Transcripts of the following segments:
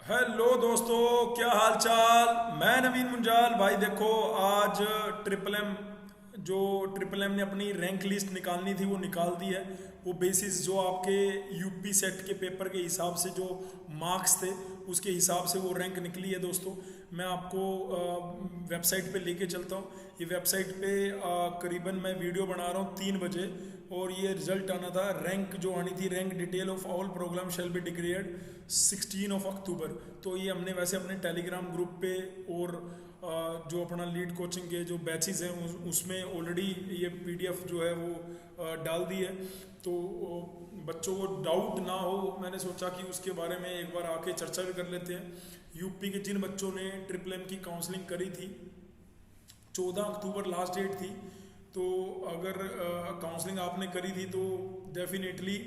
Hello दोस्तों, क्या हाल चाल। मैं नवीन मुंजाल। भाई देखो, आज ट्रिपल एम जो ट्रिपल एम ने अपनी रैंक लिस्ट निकालनी थी वो निकाल दी है। वो बेसिस जो आपके यूपी सेट के पेपर के हिसाब से जो मार्क्स थे उसके हिसाब से वो रैंक निकली है दोस्तों। मैं आपको वेबसाइट पे लेके चलता हूँ। ये वेबसाइट पे करीबन मैं वीडियो बना रहा हूँ 3 बजे, और ये रिजल्ट आना था। रैंक जो आनी थी, rank detail of all programme shall be declared 16 अक्टूबर। तो ये हमने वैसे अपने टेलीग्राम ग्रुप पे और जो अपना लीड कोचिंग के जो बैचेस हैं उसमें ऑलरेडी ये पीडीएफ जो है वो डाल दी है। तो बच्चों को डाउट ना हो, मैंने सोचा कि उसके बारे में एक बार आके चर्चा भी कर लेते हैं। यूपी के जिन बच्चों ने ट्रिपल एम की काउंसलिंग करी थी, 14 अक्टूबर लास्ट डेट थी। तो अगर काउंसलिंग आपने करी थी तो डेफिनेटली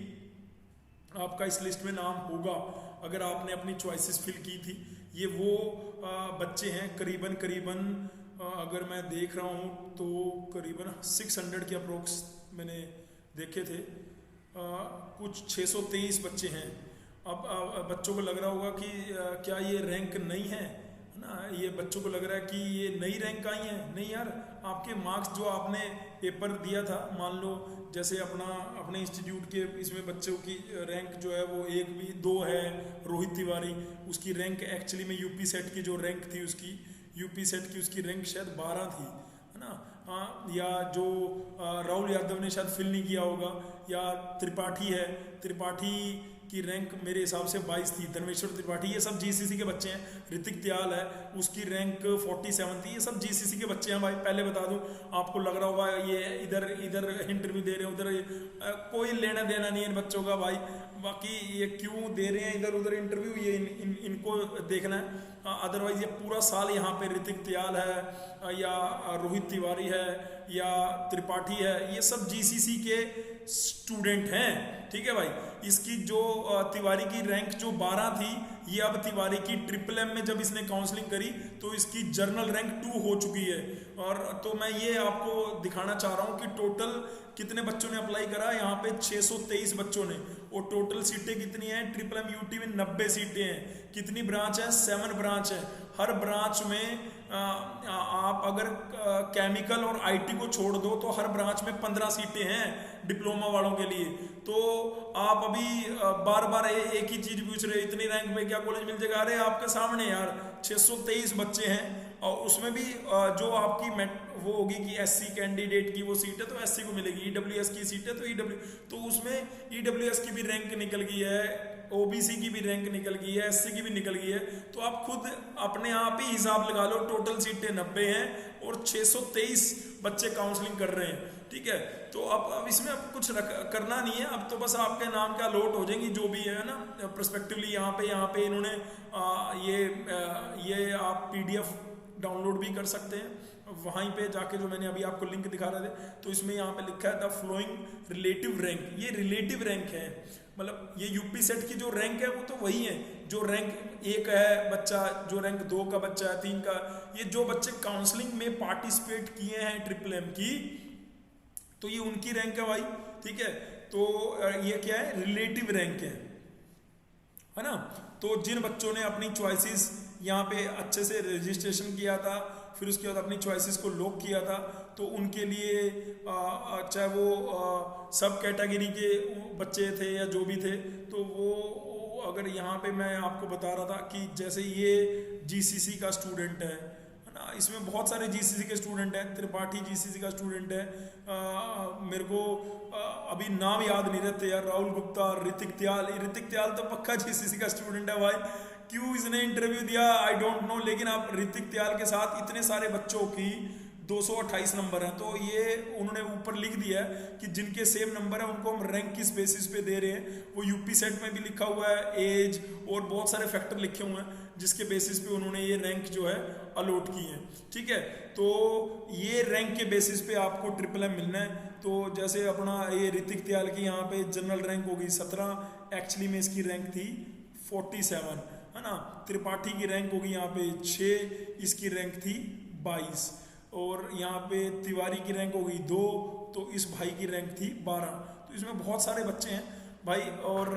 आपका इस लिस्ट में नाम होगा अगर आपने अपनी चॉइसेस फिल की थी। ये वो बच्चे हैं करीबन करीबन अगर मैं देख रहा हूँ तो करीबन 600 के अप्रोक्स मैंने देखे थे। कुछ 623 बच्चे हैं। अब बच्चों को लग रहा होगा कि क्या ये रैंक नहीं है ना। ये बच्चों को लग रहा है कि ये नई रैंक आई है। नहीं यार, आपके मार्क्स जो आपने पेपर दिया था, मान लो जैसे अपने इंस्टीट्यूट के इसमें बच्चों की रैंक जो है वो 1 भी 2 है। रोहित तिवारी, उसकी रैंक एक्चुअली में यूपी सेट की जो रैंक थी उसकी, यूपी सेट की उसकी रैंक शायद 12 थी, है ना। हाँ, या जो राहुल यादव ने शायद फिल नहीं किया होगा, या त्रिपाठी है, त्रिपाठी की रैंक मेरे हिसाब से 22 थी। धर्मेश्वर त्रिपाठी, ये सब जीसीसी के बच्चे हैं। ऋतिक त्याल है, उसकी रैंक 47 थी। ये सब जीसीसी के बच्चे हैं भाई। पहले बता दूं, आपको लग रहा होगा ये इधर इधर इंटरव्यू दे रहे हैं, उधर कोई लेना देना नहीं है इन बच्चों का भाई। बाकी ये क्यों दे रहे हैं इधर उधर इंटरव्यू, ये इनको देखना है। अदरवाइज ये पूरा साल यहाँ पे ऋतिक त्याल है या रोहित तिवारी है या त्रिपाठी है, ये सब जीसीसी के स्टूडेंट हैं। ठीक है भाई। इसकी जो तिवारी की रैंक जो 12 थी, ये अब तिवारी की ट्रिपल एम में जब इसने काउंसलिंग करी तो इसकी जर्नल रैंक 2 हो चुकी है। और तो मैं ये आपको दिखाना चाह रहा हूँ कि टोटल कितने बच्चों ने अप्लाई करा। यहाँ पे 623 बच्चों ने, और टोटल सीटें कितनी हैं ट्रिपल एम यूटी में? 90 सीटें हैं। कितनी ब्रांच है? 7 ब्रांच है। हर ब्रांच में आप अगर केमिकल और आईटी को छोड़ दो तो हर ब्रांच में 15 सीटें हैं डिप्लोमा वालों के लिए। तो आप अभी बार बार एक ही चीज पूछ रहे, इतनी रैंक में क्या कॉलेज मिल जाएगा? अरे आपके सामने यार 623 बच्चे हैं, और उसमें भी जो आपकी वो होगी कि एससी कैंडिडेट की वो सीट है तो एससी को मिलेगी, ईडब्ल्यूएस की सीट है तो ईडब्ल्यू, तो उसमें ईडब्ल्यूएस की भी रैंक निकल गई है, ओबीसी की भी रैंक निकल गई है, एससी की भी निकल गई है। तो आप खुद अपने आप ही हिसाब लगा लो। टोटल सीटें 90 हैं और 623 बच्चे काउंसलिंग कर रहे हैं। ठीक है। तो अब इसमें अब कुछ करना नहीं है। अब तो बस आपके नाम क्या अलॉट हो जाएंगी जो भी है ना प्रोस्पेक्टिवली। यहाँ पे इन्होंने ये आप पीडीएफ डाउनलोड भी कर सकते हैं वहीं पे जाके, जो मैंने अभी आपको लिंक दिखा रहे थे। तो इसमें यहाँ पे लिखा है द फ्लोइंग रिलेटिव रैंक। ये रिलेटिव रैंक है, मतलब ये यूपी सेट की जो रैंक है वो तो वही है जो रैंक 1 है बच्चा, जो रैंक 2 का बच्चा है, 3 का। ये जो बच्चे काउंसलिंग में पार्टिसिपेट किए हैं ट्रिपल एम की, तो ये उनकी रैंक है भाई। ठीक है। तो ये क्या है? रिलेटिव रैंक है ना। तो जिन बच्चों ने अपनी चॉइसेस यहाँ पे अच्छे से रजिस्ट्रेशन किया था, फिर उसके बाद अपनी चॉइसेस को लॉक किया था, तो उनके लिए चाहे वो सब कैटेगरी के बच्चे थे या जो भी थे, तो वो अगर यहाँ पे मैं आपको बता रहा था कि जैसे ये जीसीसी का स्टूडेंट है ना, इसमें बहुत सारे जीसीसी के स्टूडेंट हैं। त्रिपाठी जीसीसी का स्टूडेंट है। मेरे को अभी नाम याद नहीं रहते यार। राहुल गुप्ता, ऋतिक त्याल तो पक्का जीसीसी का स्टूडेंट है भाई। क्यों इसने इंटरव्यू दिया आई डोंट नो, लेकिन आप ऋतिक त्याल के साथ इतने सारे बच्चों की 228 नंबर हैं, तो ये उन्होंने ऊपर लिख दिया है कि जिनके सेम नंबर है उनको हम रैंक किस बेसिस पे दे रहे हैं। वो यूपी सेट में भी लिखा हुआ है, एज और बहुत सारे फैक्टर लिखे हुए हैं जिसके बेसिस पे उन्होंने ये रैंक जो है अलॉट की है। ठीक है। तो ये रैंक के बेसिस पे आपको ट्रिपल एम मिलना है। तो जैसे अपना ये ऋतिक त्याल की यहाँ पे जनरल रैंक होगी 17, एक्चुअली में इसकी रैंक थी 47, है ना। त्रिपाठी की रैंक होगी यहाँ पे 6, इसकी रैंक थी 22, और यहाँ पे तिवारी की रैंक हो गई 2, तो इस भाई की रैंक थी 12। तो इसमें बहुत सारे बच्चे हैं भाई। और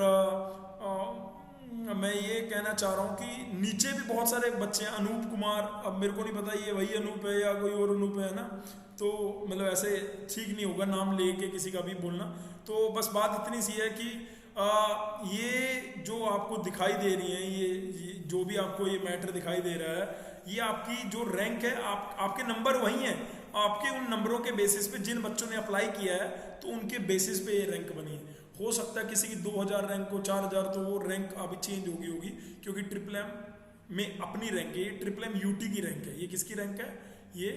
मैं ये कहना चाह रहा हूँ कि नीचे भी बहुत सारे बच्चे हैं, अनूप कुमार, अब मेरे को नहीं पता ये वही अनूप है या कोई और अनूप है ना, तो मतलब ऐसे ठीक नहीं होगा नाम लेके किसी का भी बोलना। तो बस बात इतनी सी है कि ये जो आपको दिखाई दे रही है, ये जो भी आपको ये मैटर दिखाई दे रहा है, ये आपकी जो रैंक है, आपके नंबर वही हैं, आपके उन नंबरों के बेसिस पे जिन बच्चों ने अप्लाई किया है तो उनके बेसिस पे ये रैंक बनी है। हो सकता है किसी की 2000 रैंक हो, 4000, तो वो रैंक अभी चेंज होगी क्योंकि ट्रिपल एम में अपनी रैंक है, ये ट्रिपल एम यूटी की रैंक है। ये किसकी रैंक है? ये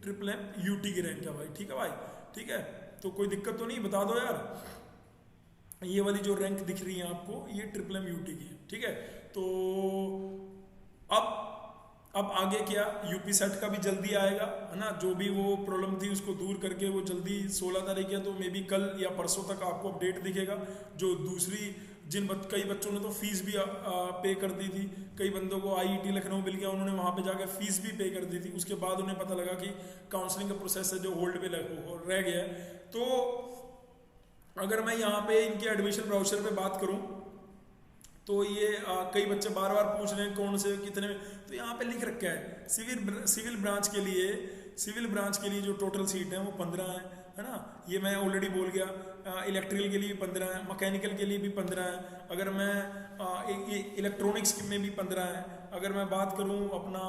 ट्रिपल एम यूटी की रैंक है भाई, ठीक है भाई, ठीक है। तो कोई दिक्कत तो नहीं, बता दो यार। ये वाली जो रैंक दिख रही है आपको, ये ट्रिपल एम यूटी की है, ठीक है। तो अब आगे क्या, यूपी सेट का भी जल्दी आएगा, है ना। जो भी वो प्रॉब्लम थी उसको दूर करके वो जल्दी 16 तारीख है, तो मे बी कल या परसों तक आपको अपडेट दिखेगा। जो दूसरी कई बच्चों ने तो फीस भी पे कर दी थी, कई बंदों को आईआईटी लखनऊ मिल गया, उन्होंने वहाँ पे जाकर फीस भी पे कर दी थी, उसके बाद उन्हें पता लगा कि काउंसलिंग का प्रोसेस है जो होल्ड पे रह गया है। तो अगर मैं यहाँ पे इनके एडमिशन ब्राउचर पे बात करूँ तो ये कई बच्चे बार बार पूछ रहे हैं कौन से कितने में, तो यहाँ पे लिख रखा है सिविल ब्रांच के लिए जो टोटल सीट है वो 15 है ना। ये मैं ऑलरेडी बोल गया। इलेक्ट्रिकल के लिए भी 15 है, मैकेनिकल के लिए भी 15 है, अगर मैं इलेक्ट्रॉनिक्स में भी 15 है। अगर मैं बात करूँ अपना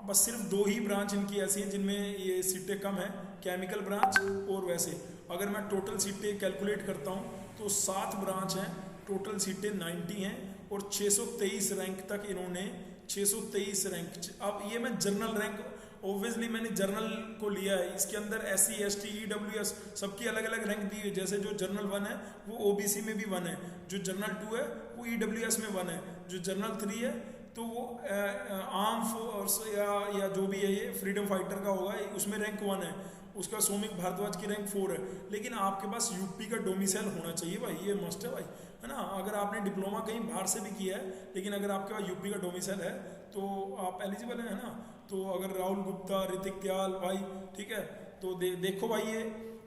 बस सिर्फ 2 ही ब्रांच इनकी ऐसी हैं जिनमें ये सीटें कम है, केमिकल ब्रांच और वैसे। अगर मैं टोटल सीटें कैलकुलेट करता हूँ तो 7 ब्रांच हैं, टोटल सीटें 90 हैं और 623 रैंक तक इन्होंने 623 रैंक। अब ये मैं जर्नल रैंक, ऑब्वियसली मैंने जर्नल को लिया है, इसके अंदर SC ST EWS सबकी अलग अलग रैंक दी है। जैसे जो जर्नल 1 है वो OBC में भी 1 है, जो जर्नल 2 है वो EWS में 1 है, जो जर्नल 3 है तो वो आर्म फोर्स या जो भी है ये फ्रीडम फाइटर का होगा, उसमें रैंक 1 है। उसका सौमिक भारद्वाज की रैंक 4 है। लेकिन आपके पास यूपी का डोमिसाइल होना चाहिए भाई, ये मस्ट है भाई, है ना। अगर आपने डिप्लोमा कहीं बाहर से भी किया है लेकिन अगर आपके पास यूपी का डोमिसाइल है तो आप एलिजिबल है ना। तो अगर राहुल गुप्ता, ऋतिक त्याल भाई, ठीक है, तो देखो भाई ये,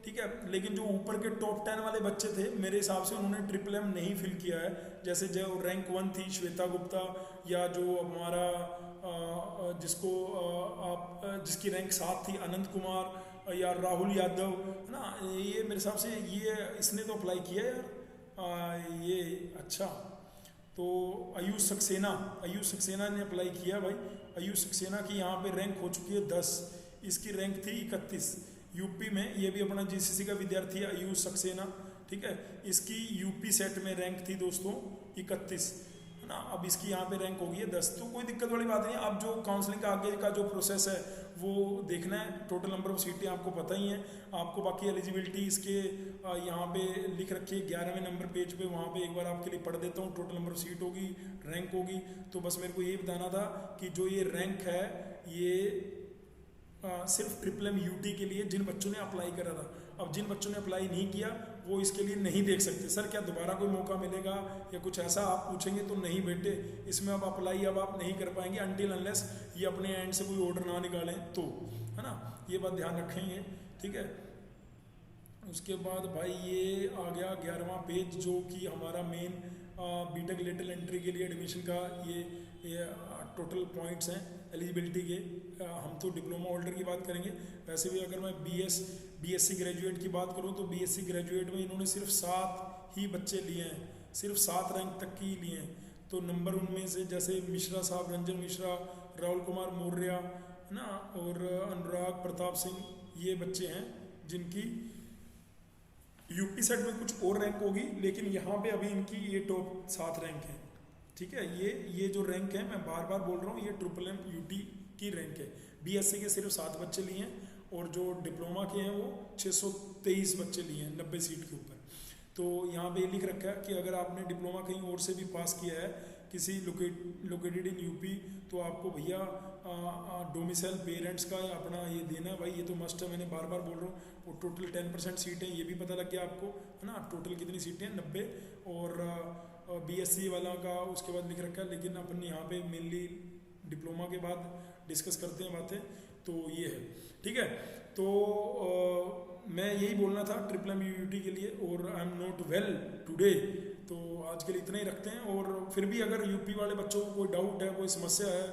ठीक है। लेकिन जो ऊपर के टॉप 10 वाले बच्चे थे मेरे हिसाब से उन्होंने ट्रिपल एम नहीं फिल किया है। जैसे जो रैंक 1 थी श्वेता गुप्ता, या जो हमारा जिसकी रैंक 7 थी अनंत कुमार, या राहुल यादव, है ना। ये मेरे हिसाब से ये इसने तो अप्लाई किया है यार, ये अच्छा। तो आयुष सक्सेना ने अप्लाई किया भाई। आयुष सक्सेना की यहाँ पे रैंक हो चुकी है 10, इसकी रैंक थी 31 यूपी में। ये भी अपना GCC का विद्यार्थी है आयुष सक्सेना, ठीक है। इसकी यूपी सेट में रैंक थी दोस्तों 31, है ना। अब इसकी यहाँ पे रैंक हो गई है 10, तो कोई दिक्कत वाली बात नहीं है। अब जो काउंसलिंग का आगे का जो प्रोसेस है वो देखना है। टोटल नंबर ऑफ सीटें आपको पता ही हैं आपको, बाकी एलिजिबिलिटी इसके यहाँ पे लिख रखी है 11वें नंबर पेज पे, वहाँ पे एक बार आपके लिए पढ़ देता हूँ। टोटल नंबर ऑफ सीट होगी, रैंक होगी। तो बस मेरे को ये बताना था कि जो ये रैंक है ये सिर्फ ट्रिपल एम यूटी के लिए जिन बच्चों ने अप्लाई करा था। अब जिन बच्चों ने अप्लाई नहीं किया वो इसके लिए नहीं देख सकते। सर क्या दोबारा कोई मौका मिलेगा या कुछ ऐसा आप पूछेंगे तो नहीं बेटे, इसमें अब अप्लाई अब आप नहीं कर पाएंगे अनटिल अनलेस ये अपने एंड से कोई ऑर्डर ना निकालें तो, है ना। ये बात ध्यान रखेंगे, ठीक है। उसके बाद भाई ये आ गया 11वां पेज जो कि हमारा मेन बीटेक लेटरल एंट्री के लिए एडमिशन का ये टोटल पॉइंट्स हैं एलिजिबिलिटी के। हम तो डिप्लोमा होल्डर की बात करेंगे, वैसे भी अगर मैं बीएससी ग्रेजुएट की बात करूं तो बीएससी ग्रेजुएट में इन्होंने सिर्फ 7 ही बच्चे लिए हैं, सिर्फ 7 रैंक तक की लिए हैं। तो नंबर उनमें से जैसे मिश्रा साहब, रंजन मिश्रा, राहुल कुमार मौर्य, है ना, और अनुराग प्रताप सिंह, ये बच्चे हैं जिनकी यूपी सेट में कुछ और रैंक होगी, लेकिन यहाँ पे अभी इनकी ये टॉप 7 रैंक है, ठीक है। ये जो रैंक है मैं बार बार बोल रहा हूँ, ये ट्रिपल एम यूटी की रैंक है। बीएससी के सिर्फ 7 बच्चे लिए हैं और जो डिप्लोमा के हैं वो 623 बच्चे लिए हैं 90 सीट के ऊपर। तो यहाँ पे लिख रखा है कि अगर आपने डिप्लोमा कहीं और से भी पास किया है किसी लोकेटेड इन यूपी तो आपको भैया डोमिसाइल पेरेंट्स का अपना ये देना है भाई, ये तो मस्ट है, मैंने बार बार बोल रहा हूँ। और टोटल 10% सीटें, ये भी पता लग गया आपको, है ना। टोटल कितनी सीटें 90 और बीएससी वाला का उसके बाद लिख रखा है। लेकिन अपन यहाँ पे मेनली डिप्लोमा के बाद डिस्कस करते हैं बातें, तो ये है, ठीक है। तो मैं यही बोलना था ट्रिपल एम यूटी के लिए। और I am not well today, तो आज के लिए इतना ही रखते हैं। और फिर भी अगर यूपी वाले बच्चों को कोई डाउट है, कोई समस्या है,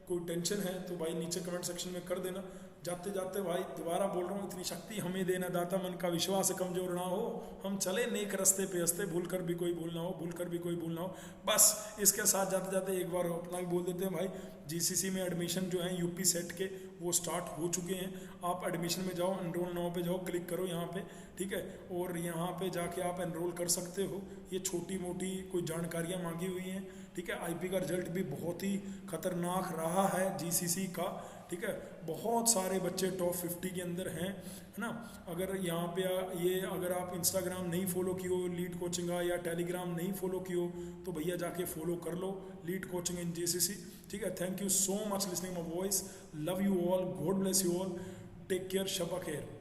कोई टेंशन है, तो भाई नीचे कमेंट सेक्शन में कर देना। जाते जाते भाई दोबारा बोल रहा हूँ, इतनी शक्ति हमें देना दाता, मन का विश्वास कमजोर ना हो, हम चले नेक रस्ते पे हंसते, भूल कर भी कोई भूल ना हो, भूल कर भी कोई भूल ना हो। बस इसके साथ जाते जाते एक बार अपना भी बोल देते हैं भाई, जीसीसी में एडमिशन जो है यूपी सेट के वो स्टार्ट हो चुके हैं। आप एडमिशन में जाओ, एनरोल नाउ पे जाओ, क्लिक करो यहाँ पे, ठीक है, और यहाँ पे जाके आप एनरोल कर सकते हो। ये छोटी मोटी कोई जानकारियाँ मांगी हुई हैं, ठीक है। आईपी का रिजल्ट भी बहुत ही खतरनाक रहा है जीसीसी का, ठीक है। बहुत सारे बच्चे टॉप 50 के अंदर हैं, है ना। अगर यहाँ पे ये अगर आप इंस्टाग्राम नहीं फॉलो किए हो लीड कोचिंग का, या टेलीग्राम नहीं फॉलो किए हो, तो भैया जाके फॉलो कर लो लीड कोचिंग इन जीसीसी, ठीक है। Thank you so much listening my voice, love you all, God bless you all, take care, शबा खैर।